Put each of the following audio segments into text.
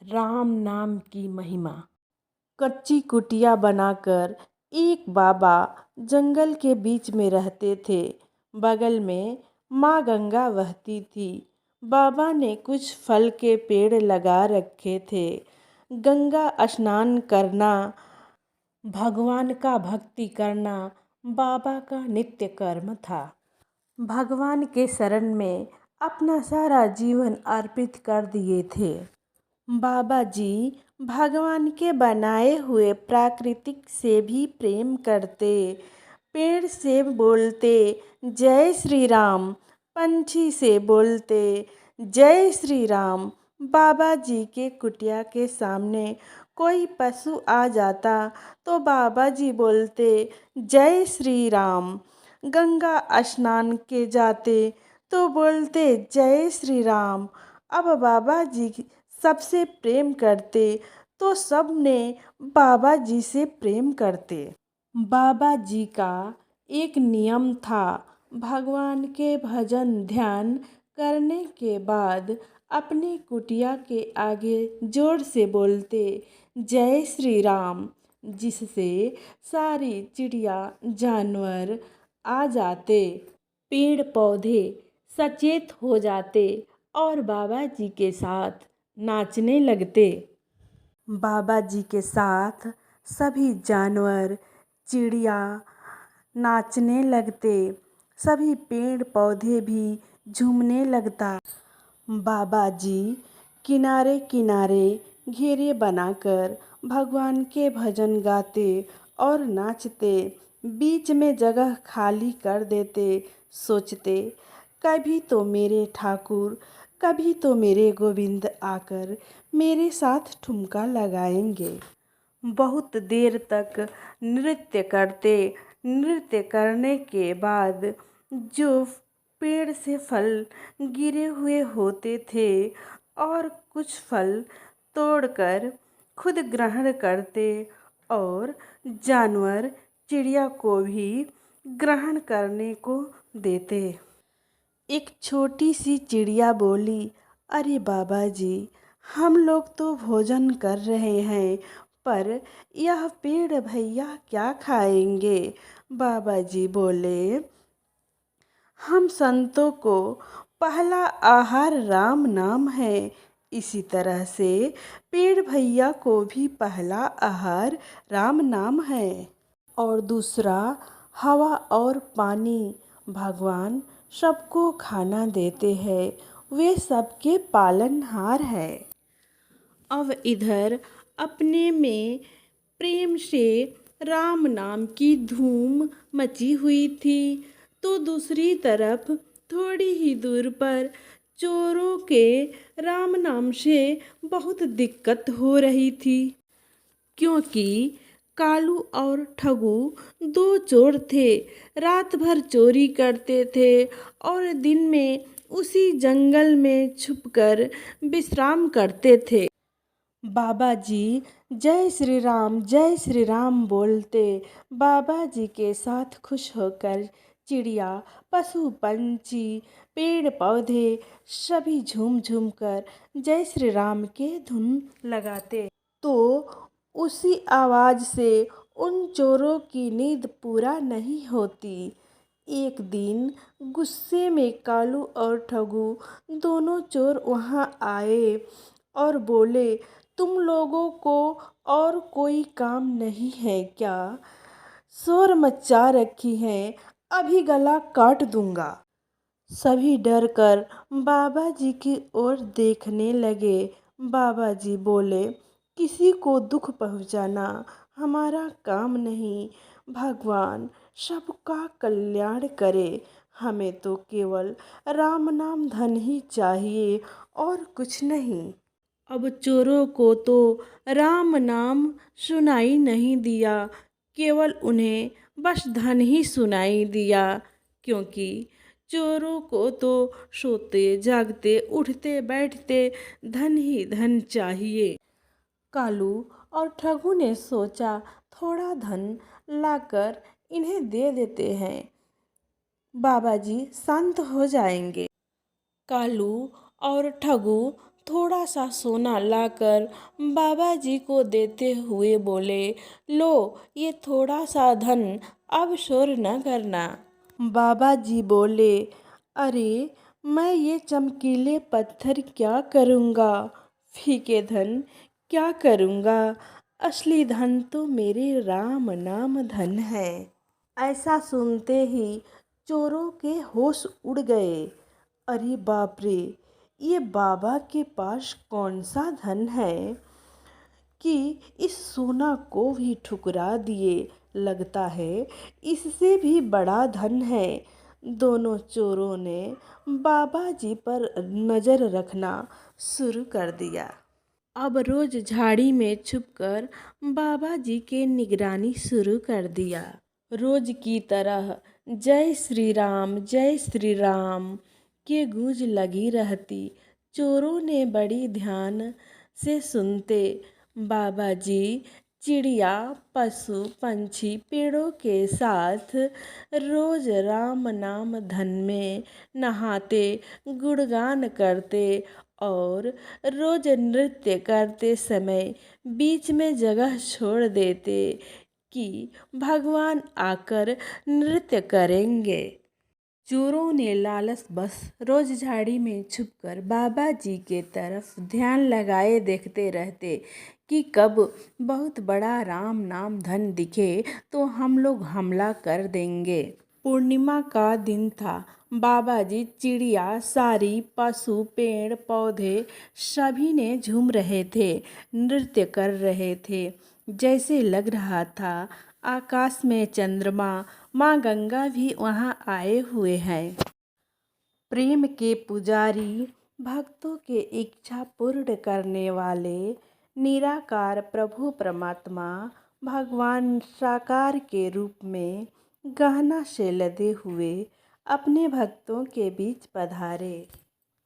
राम नाम की महिमा। कच्ची कुटिया बनाकर एक बाबा जंगल के बीच में रहते थे। बगल में माँ गंगा बहती थी। बाबा ने कुछ फल के पेड़ लगा रखे थे। गंगा स्नान करना, भगवान का भक्ति करना बाबा का नित्य कर्म था। भगवान के शरण में अपना सारा जीवन अर्पित कर दिए थे। बाबा जी भगवान के बनाए हुए प्राकृतिक से भी प्रेम करते। पेड़ से बोलते जय श्री राम, पंछी से बोलते जय श्री राम। बाबा जी के कुटिया के सामने कोई पशु आ जाता तो बाबा जी बोलते जय श्री राम। गंगा स्नान के जाते तो बोलते जय श्री राम। अब बाबा जी सबसे प्रेम करते तो सब ने बाबा जी से प्रेम करते। बाबा जी का एक नियम था, भगवान के भजन ध्यान करने के बाद अपनी कुटिया के आगे जोर से बोलते जय श्री राम, जिससे सारी चिड़िया जानवर आ जाते, पेड़ पौधे सचेत हो जाते और बाबा जी के साथ नाचने लगते। बाबा जी के साथ सभी जानवर चिड़िया नाचने लगते, सभी पेड़ पौधे भी झूमने लगता। बाबा जी किनारे किनारे घेरे बनाकर भगवान के भजन गाते और नाचते। बीच में जगह खाली कर देते, सोचते कभी तो मेरे ठाकुर, कभी तो मेरे गोविंद आकर मेरे साथ ठुमका लगाएंगे। बहुत देर तक नृत्य करते। नृत्य करने के बाद जो पेड़ से फल गिरे हुए होते थे और कुछ फल तोड़कर खुद ग्रहण करते और जानवर चिड़िया को भी ग्रहण करने को देते। एक छोटी सी चिड़िया बोली, अरे बाबा जी, हम लोग तो भोजन कर रहे हैं, पर यह पेड़ भैया क्या खाएंगे। बाबा जी बोले, हम संतों को पहला आहार राम नाम है, इसी तरह से पेड़ भैया को भी पहला आहार राम नाम है और दूसरा हवा और पानी। भगवान सबको खाना देते हैं, वे सबके पालनहार है। अब इधर अपने में प्रेम से राम नाम की धूम मची हुई थी, तो दूसरी तरफ थोड़ी ही दूर पर चोरों के राम नाम से बहुत दिक्कत हो रही थी, क्योंकि कालू और ठगू दो चोर थे। रात भर चोरी करते थे और दिन में उसी जंगल में छुपकर विश्राम करते थे। बाबा जी जय श्री राम बोलते। बाबा जी के साथ खुश होकर चिड़िया, पशु पंछी, पेड़ पौधे सभी झूम झूम कर जय श्री राम के धुन लगाते। तो उसी आवाज़ से उन चोरों की नींद पूरा नहीं होती। एक दिन गुस्से में कालू और ठगू दोनों चोर वहाँ आए और बोले, तुम लोगों को और कोई काम नहीं है क्या? शोर मचा रखी है, अभी गला काट दूंगा। सभी डर कर बाबा जी की ओर देखने लगे। बाबा जी बोले, किसी को दुख पहुंचाना हमारा काम नहीं, भगवान सबका कल्याण करे। हमें तो केवल राम नाम धन ही चाहिए और कुछ नहीं। अब चोरों को तो राम नाम सुनाई नहीं दिया, केवल उन्हें बस धन ही सुनाई दिया, क्योंकि चोरों को तो सोते जागते उठते बैठते धन ही धन चाहिए। कालू और ठगू ने सोचा, थोड़ा धन लाकर इन्हें दे देते हैं, बाबा जी शांत हो जाएंगे। कालू और ठगू थोड़ा सा सोना लाकर बाबा जी को देते हुए बोले, लो ये थोड़ा सा धन, अब शोर न करना। बाबा जी बोले, अरे मैं ये चमकीले पत्थर क्या करूँगा, फीके धन क्या करूँगा, असली धन तो मेरे राम नाम धन है। ऐसा सुनते ही चोरों के होश उड़ गए। अरे बाप रे, ये बाबा के पास कौन सा धन है कि इस सोना को भी ठुकरा दिए, लगता है इससे भी बड़ा धन है। दोनों चोरों ने बाबा जी पर नज़र रखना शुरू कर दिया। अब रोज झाड़ी में छुपकर बाबा जी के निगरानी शुरू कर दिया। रोज की तरह जय श्री राम के गूंज लगी रहती। चोरों ने बड़ी ध्यान से सुनते। बाबा जी चिड़िया, पशु, पंछी, पेड़ों के साथ रोज राम नाम धन में नहाते, गुणगान करते और रोज नृत्य करते समय बीच में जगह छोड़ देते कि भगवान आकर नृत्य करेंगे। चोरों ने लालच बस रोज झाड़ी में छुपकर बाबा जी के तरफ ध्यान लगाए देखते रहते कि कब बहुत बड़ा राम नाम धन दिखे तो हम लोग हमला कर देंगे। पूर्णिमा का दिन था। बाबा जी चिड़िया, सारी पशु, पेड़ पौधे सभी ने झूम रहे थे, नृत्य कर रहे थे। जैसे लग रहा था आकाश में चंद्रमा, माँ गंगा भी वहाँ आए हुए हैं। प्रेम के पुजारी, भक्तों के इच्छा पूर्ण करने वाले निराकार प्रभु परमात्मा भगवान साकार के रूप में गहना से लदे हुए अपने भक्तों के बीच पधारे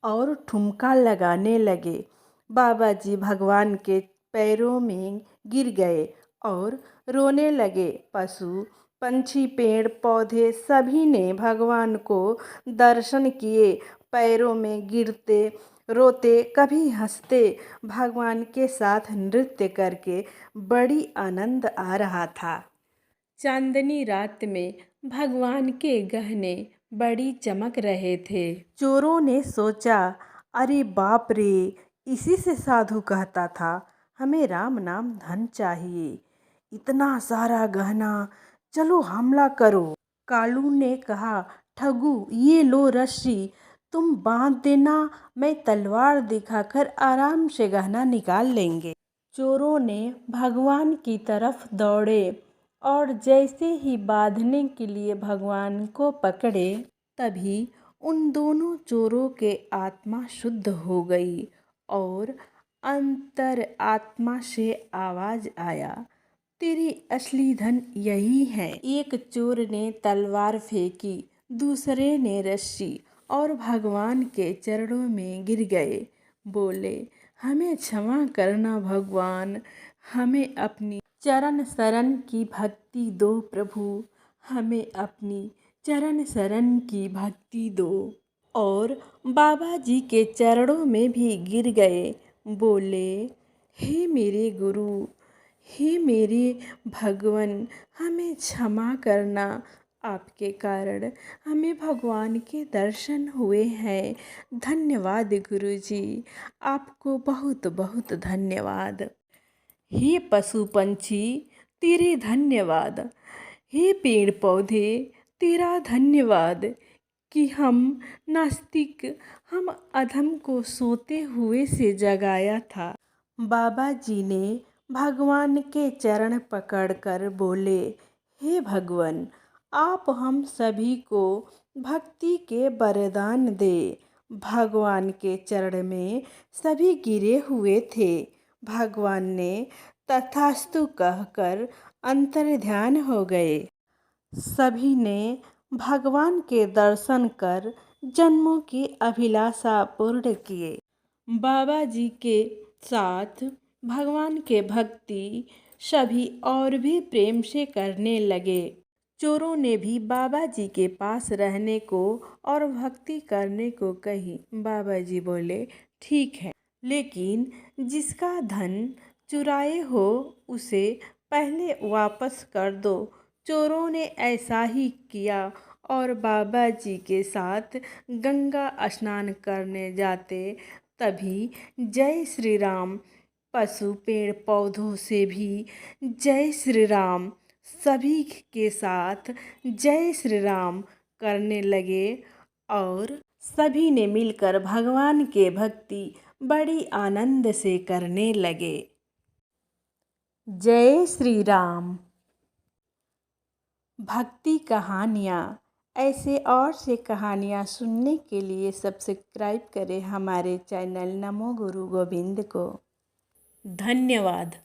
और ठुमका लगाने लगे। बाबा जी भगवान के पैरों में गिर गए और रोने लगे। पशु, पंछी, पेड़ पौधे सभी ने भगवान को दर्शन किए, पैरों में गिरते, रोते, कभी हंसते, भगवान के साथ नृत्य करके बड़ी आनंद आ रहा था। चांदनी रात में भगवान के गहने बड़ी चमक रहे थे। चोरों ने सोचा, अरे बाप रे, इसी से साधु कहता था हमें राम नाम धन चाहिए, इतना सारा गहना, चलो हमला करो। कालू ने कहा, ठगू ये लो रस्सी, तुम बांध देना, मैं तलवार दिखाकर आराम से गहना निकाल लेंगे। चोरों ने भगवान की तरफ दौड़े और जैसे ही बांधने के लिए भगवान को पकड़े, तभी उन दोनों चोरों के आत्मा शुद्ध हो गई और अंतर आत्मा से आवाज आया, तेरी असली धन यही है। एक चोर ने तलवार फेंकी, दूसरे ने रस्सी और भगवान के चरणों में गिर गए। बोले, हमें क्षमा करना भगवान, हमें अपनी चरण शरण की भक्ति दो प्रभु, हमें अपनी चरण शरण की भक्ति दो। और बाबा जी के चरणों में भी गिर गए। बोले, हे मेरे गुरु, हे मेरे भगवान, हमें क्षमा करना, आपके कारण हमें भगवान के दर्शन हुए हैं। धन्यवाद गुरुजी, आपको बहुत बहुत धन्यवाद। हे पशु पंछी, तेरे धन्यवाद। हे पेड़ पौधे, तेरा धन्यवाद कि हम नास्तिक, हम अधम को सोते हुए से जगाया था। बाबा जी ने भगवान के चरण पकड़कर बोले, हे भगवान, आप हम सभी को भक्ति के वरदान दे। भगवान के चरण में सभी गिरे हुए थे। भगवान ने तथास्तु कहकर अंतर्ध्यान हो गए। सभी ने भगवान के दर्शन कर जन्मों की अभिलाषा पूर्ण किए। बाबा जी के साथ भगवान के भक्ति सभी और भी प्रेम से करने लगे। चोरों ने भी बाबा जी के पास रहने को और भक्ति करने को कही। बाबा जी बोले, ठीक है। लेकिन जिसका धन चुराए हो उसे पहले वापस कर दो। चोरों ने ऐसा ही किया और बाबा जी के साथ गंगा स्नान करने जाते तभी जय श्री राम पशु पेड़ पौधों से भी जय श्री राम, सभी के साथ जय श्री राम करने लगे और सभी ने मिलकर भगवान के भक्ति बड़ी आनंद से करने लगे। जय श्री राम। भक्ति कहानियाँ ऐसे और से कहानियाँ सुनने के लिए सब्सक्राइब करें हमारे चैनल नमो गुरु गोविंद को। धन्यवाद।